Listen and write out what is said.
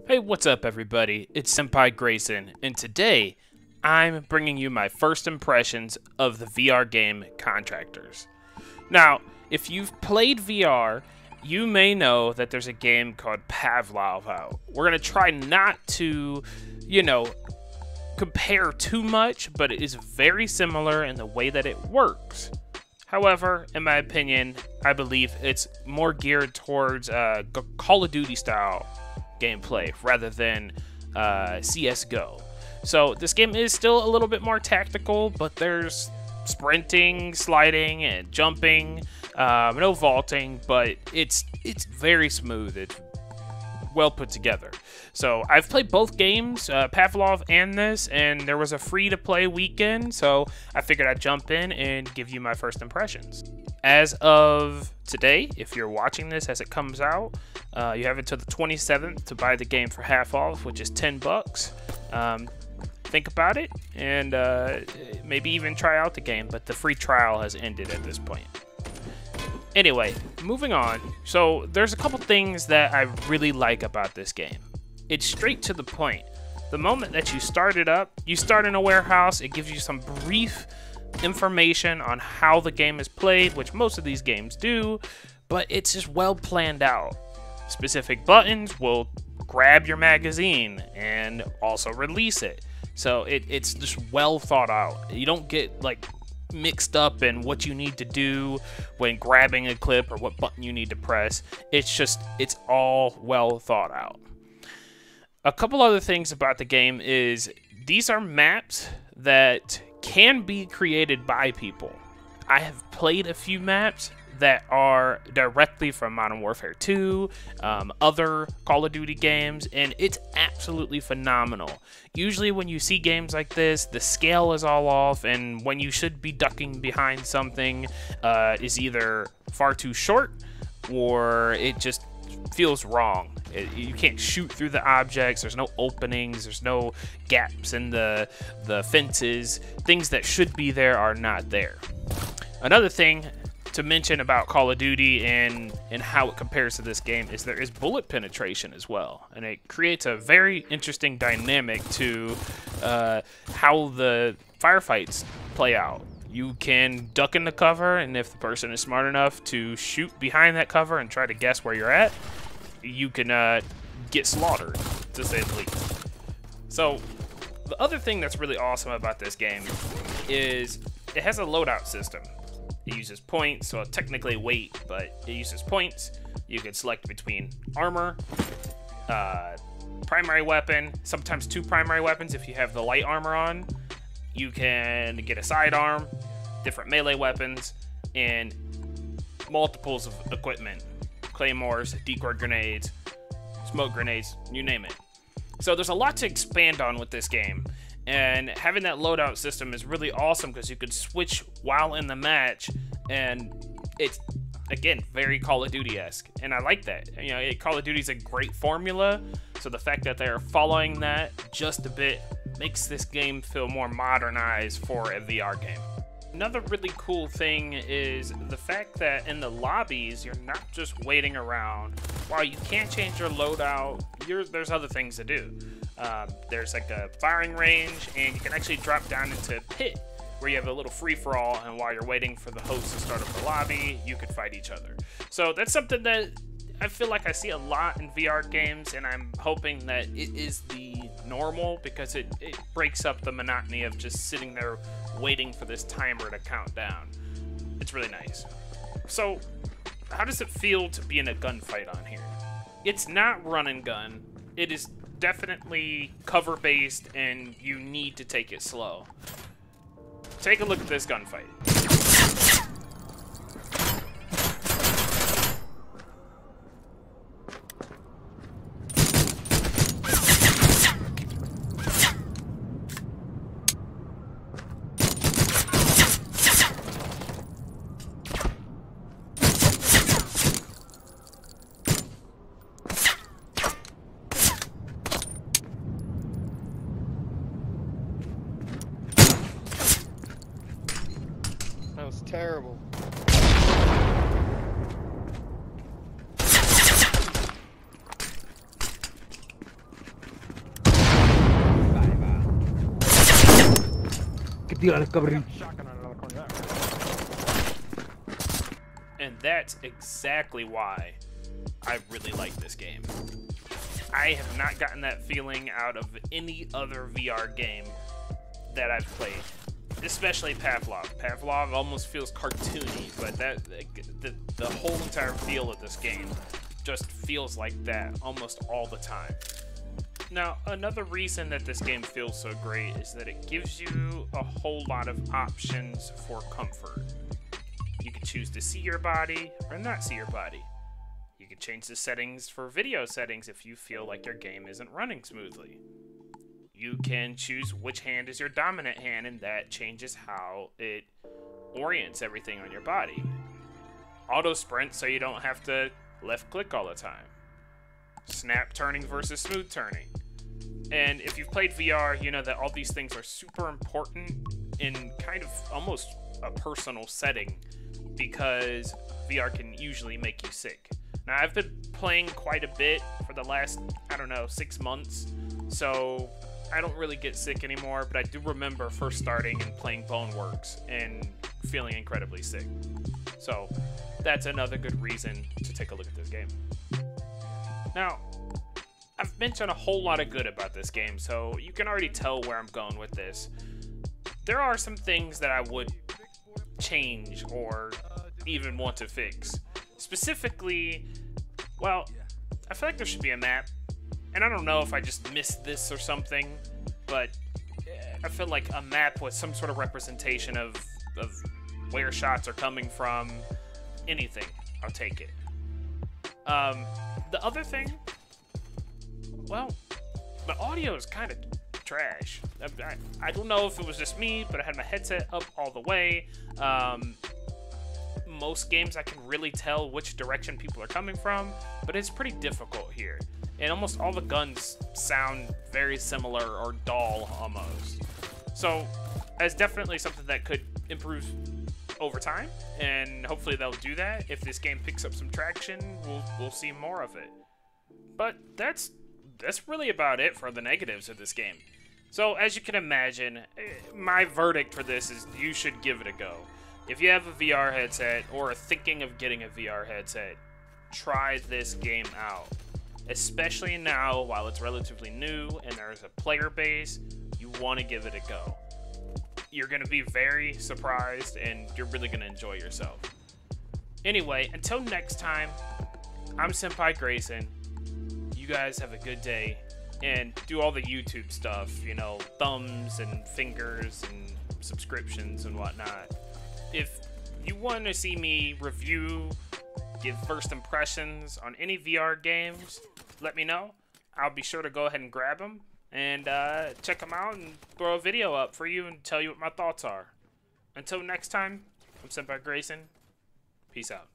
Hey, what's up everybody? It's Senpai Grayson, and today I'm bringing you my first impressions of the VR game Contractors. Now, if you've played VR, you may know that there's a game called Pavlov out. We're going to try not to, compare too much, but it is very similar in the way that it works. However, in my opinion, I believe it's more geared towards Call of Duty style gameplay rather than CSGO. So this game is still a little bit more tactical, but there's sprinting, sliding, and jumping. No vaulting, but it's very smooth. It's well put together. So I've played both games, Pavlov and this, and there was a free-to-play weekend, so I figured I'd jump in and give you my first impressions. As of today, if you're watching this as it comes out, you have until the 27th to buy the game for half off, which is $10. Think about it, and maybe even try out the game, but the free trial has ended at this point. Anyway, moving on. So there's a couple things that I really like about this game. It's straight to the point. The moment that you start it up, you start in a warehouse, it gives you some brief information on how the game is played, which most of these games do, but it's just well planned out. Specific buttons will grab your magazine and also release it. So it's just well thought out. You don't get mixed up in what you need to do when grabbing a clip or what button you need to press. It's all well thought out. A couple other things about the game is these are maps that can be created by people. I have played a few maps that are directly from Modern Warfare 2, other Call of Duty games, and it's absolutely phenomenal. Usually when you see games like this, the scale is all off, and when you should be ducking behind something is either far too short, or it just feels wrong. You can't shoot through the objects, there's no openings, there's no gaps in the fences. Things that should be there are not there. Another thing to mention about Call of Duty and how it compares to this game is there is bullet penetration as well, and it creates a very interesting dynamic to how the firefights play out. You can duck in the cover, and if the person is smart enough to shoot behind that cover and try to guess where you're at, you can get slaughtered, to say the least. So the other thing that's really awesome about this game is it has a loadout system. It uses points, so technically weight, but it uses points. You can select between armor, primary weapon, sometimes two primary weapons if you have the light armor on. You can get a sidearm, different melee weapons, and multiples of equipment. Claymores, decoy grenades, smoke grenades, you name it. So there's a lot to expand on with this game. And having that loadout system is really awesome because you can switch while in the match, and it's, again, very Call of Duty-esque, and I like that. Call of Duty's a great formula, so the fact that they're following that just a bit makes this game feel more modernized for a VR game. Another really cool thing is the fact that in the lobbies, you're not just waiting around. While you can't change your loadout, there's other things to do. There's like a firing range, and you can actually drop down into a pit where you have a little free-for-all, and while you're waiting for the host to start up the lobby, you can fight each other. So that's something that I feel like I see a lot in VR games, and I'm hoping that it is the normal because it breaks up the monotony of just sitting there waiting for this timer to count down. It's really nice. So how does it feel to be in a gunfight on here? It's not run and gun. It is definitely cover-based, and you need to take it slow. Take a look at this gunfight. Tírale, cabrón. And that's exactly why I really like this game. I have not gotten that feeling out of any other VR game that I've played, especially Pavlov. Pavlov almost feels cartoony, but the whole entire feel of this game just feels like that almost all the time. Now, another reason that this game feels so great is that it gives you a whole lot of options for comfort. You can choose to see your body or not see your body. You can change the settings for video settings if you feel like your game isn't running smoothly. You can choose which hand is your dominant hand, and that changes how it orients everything on your body. Auto sprint so you don't have to left click all the time. Snap turning versus smooth turning. And if you've played VR, you know that all these things are super important in kind of almost a personal setting, because VR can usually make you sick. Now, I've been playing quite a bit for the last, 6 months, so I don't really get sick anymore, but I do remember first starting and playing Boneworks and feeling incredibly sick. So that's another good reason to take a look at this game. Now, I've mentioned a whole lot of good about this game, so you can already tell where I'm going with this. There are some things that I would change or even want to fix. Specifically, well, I feel like there should be a map, and I don't know if I just missed this or something, but I feel like a map with some sort of representation of where shots are coming from, anything, I'll take it. The other thing, well, the audio is kind of trash. I don't know if it was just me, but I had my headset up all the way. Most games I can really tell which direction people are coming from, but it's pretty difficult here. And almost all the guns sound very similar or dull almost. So that's definitely something that could improve over time, and hopefully they'll do that. If this game picks up some traction, we'll see more of it. But that's really about it for the negatives of this game. So as you can imagine, my verdict for this is you should give it a go. If you have a VR headset or are thinking of getting a VR headset, try this game out. Especially now, while it's relatively new and there's a player base, you want to give it a go. You're going to be very surprised and you're really going to enjoy yourself. Anyway, until next time, I'm Senpai Grayson. You guys have a good day and do all the YouTube stuff, you know, thumbs and fingers and subscriptions and whatnot. If you want to see me review, give first impressions on any VR games, let me know. I'll be sure to go ahead and grab them and check them out and throw a video up for you and tell you what my thoughts are. Until next time, I'm Senpai Grayson. Peace out.